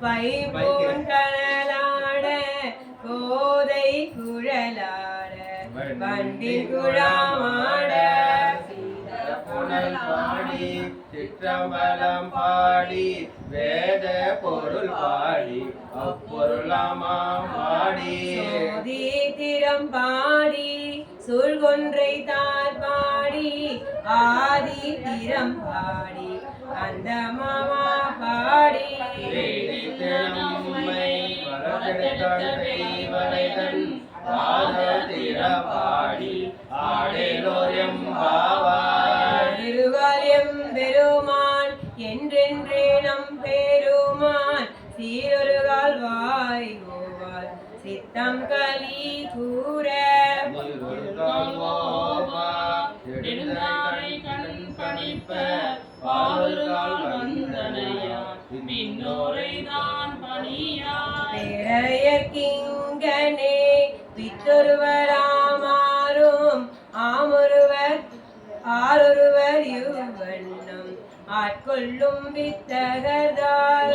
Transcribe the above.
பைம்பூன் கனலாட கோதை குழலாட வண்டி குழாமாட புனல் பாடி சிற்றம்பலம் பாடி வேத பொருள் பாடி அப்பொருளாமாம் பாடி சோதி திறம் பாடி சூழ்கொன்றை தார் பாடி ஆதி திறம் பாடி அந்த மாமா பாடி நம்மை வரதெடுத்தவரைதன் பாத திற பாடி ஆடேலோயம் பாவாய் திருவாலயம் பெருமான் என்றென்றே நம் பெருமான் சீரொருகால் வாய் கோவால் சித்தம் கலி கூற பேரையக்கிங்கனே வித்தொருவராமாறும் ஆமொருவர் ஆரொருவர் யுவண்ணம் ஆட்கொள்ளும் வித்தகர்தால்